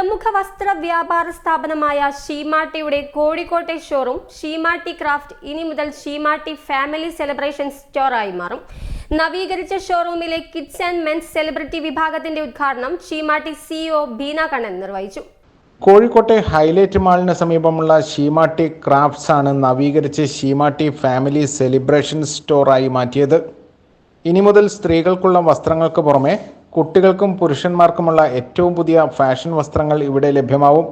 പ്രമുഖ വസ്ത്ര വ്യാപാര സ്ഥാപനമായ ഷീമാട്ടിയുടെ കോഴിക്കോട്ടെ ഷോറൂം ഷീമാട്ടി ക്രാഫ്റ്റ് ഇനി മുതൽ ഷീമാട്ടി ഫാമിലി സെലിബ്രേഷൻ സ്റ്റോറായി മാറും. നവീകരിച്ച ഷോറൂമിലെ കിഡ്സ് ആൻഡ് മെൻസ് സെലിബ്രിറ്റി വിഭാഗത്തിന്റെ ഉദ്ഘാടനം ഷീമാട്ടി സിഇഒ ബീന കണ്ണൻ നിർവഹിച്ചു. കോഴിക്കോട്ടെ ഹൈലൈറ്റ് മാളിന് സമീപമുള്ള ഷീമാട്ടി ക്രാഫ്റ്റ്സ് ആണ് നവീകരിച്ച് ഷീമാട്ടി ഫാമിലി സെലിബ്രേഷൻ സ്റ്റോറായി മാറ്റിയത്. ഇനി മുതൽ സ്ത്രീകൾക്കുള്ള വസ്ത്രങ്ങൾക്ക് പുറമെ കുട്ടികൾക്കും പുരുഷന്മാർക്കുമുള്ള ഏറ്റവും പുതിയ ഫാഷൻ വസ്ത്രങ്ങൾ ഇവിടെ ലഭ്യമാവും.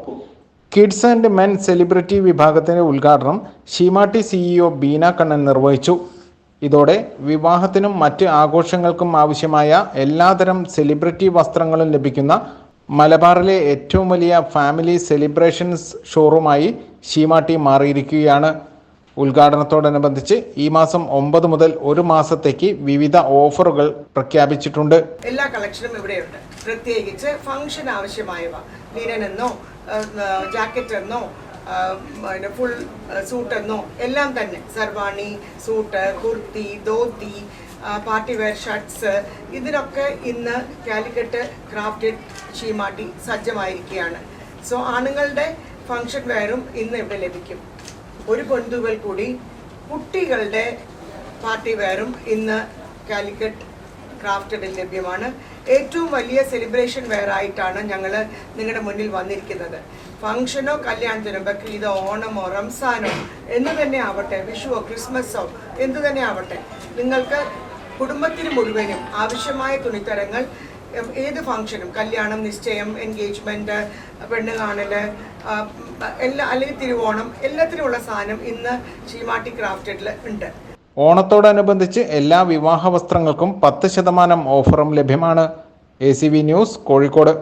കിഡ്സ് ആൻഡ് മെൻ സെലിബ്രിറ്റി വിഭാഗത്തിന്റെ ഉദ്ഘാടനം ഷീമാട്ടി സിഇഒ ബീന കണ്ണൻ നിർവഹിച്ചു. ഇതോടെ വിവാഹത്തിനും മറ്റ് ആഘോഷങ്ങൾക്കും ആവശ്യമായ എല്ലാതരം സെലിബ്രിറ്റി വസ്ത്രങ്ങളും ലഭിക്കുന്ന മലബാറിലെ ഏറ്റവും വലിയ ഫാമിലി സെലിബ്രേഷൻസ് ഷോറൂമായി ഷീമാട്ടി മാറിയിരിക്കുകയാണ്. ഉദ്ഘാടനത്തോടനുബന്ധിച്ച് ഈ മാസം 9 മുതൽ ഒരു മാസത്തേക്ക് വിവിധ ഓഫറുകൾ പ്രഖ്യാപിച്ചിട്ടുണ്ട്. എല്ലാ കളക്ഷനും ഇവിടെയുണ്ട്. പ്രത്യേകിച്ച് ഫംഗ്ഷൻ ആവശ്യമായവ, ലിനൻ എന്നോ ജാക്കറ്റ് എന്നോ ഫുൾ സൂട്ട് എന്നോ എല്ലാം തന്നെ, sherwani, suit, kurti, dhoti, party wear shirts, ഇതിനൊക്കെ ഇന്ന് കാലിക്കറ്റ് ക്രാഫ്റ്റഡ് ഷീമാട്ടി സജ്ജമായിരിക്കുകയാണ്. സോ ആണുങ്ങളുടെ ഫംഗ്ഷൻ വെയറും ഇന്ന് ഇവിടെ ലഭിക്കും. ഒരു പൊൻതൂവൽ കൂടി കുട്ടികളുടെ പാർട്ടി വെയറും ഇന്ന് കാലിക്കറ്റ് ക്രാഫ്റ്റഡിൽ ലഭ്യമാണ്. ഏറ്റവും വലിയ സെലിബ്രേഷൻ വെയർ ആയിട്ടാണ് ഞങ്ങൾ നിങ്ങളുടെ മുന്നിൽ വന്നിരിക്കുന്നത്. ഫംഗ്ഷനോ കല്യാണത്തിനോ, ബക്രീദോ, ഓണമോ, റംസാനോ എന്തു തന്നെ ആവട്ടെ, വിഷുവോ ക്രിസ്മസോ എന്തു തന്നെ ആവട്ടെ, നിങ്ങൾക്ക് കുടുംബത്തിന് മുഴുവനും ആവശ്യമായ തുണിത്തരങ്ങൾ ഏത് ഫംഗ്ഷനും, കല്യാണം, നിശ്ചയം, എൻഗേജ്മെൻറ്റ്, പെണ്ണ് കാണല്, അല്ലെങ്കിൽ തിരുവോണം, എല്ലാത്തിനുമുള്ള സാധനം ഇന്ന് ഷീമാട്ടി ക്രാഫ്റ്റഡിൽ ഉണ്ട്. ഓണത്തോടനുബന്ധിച്ച് എല്ലാ വിവാഹ വസ്ത്രങ്ങൾക്കും 10% ഓഫറും ലഭ്യമാണ്. ACV news, Kozhikode.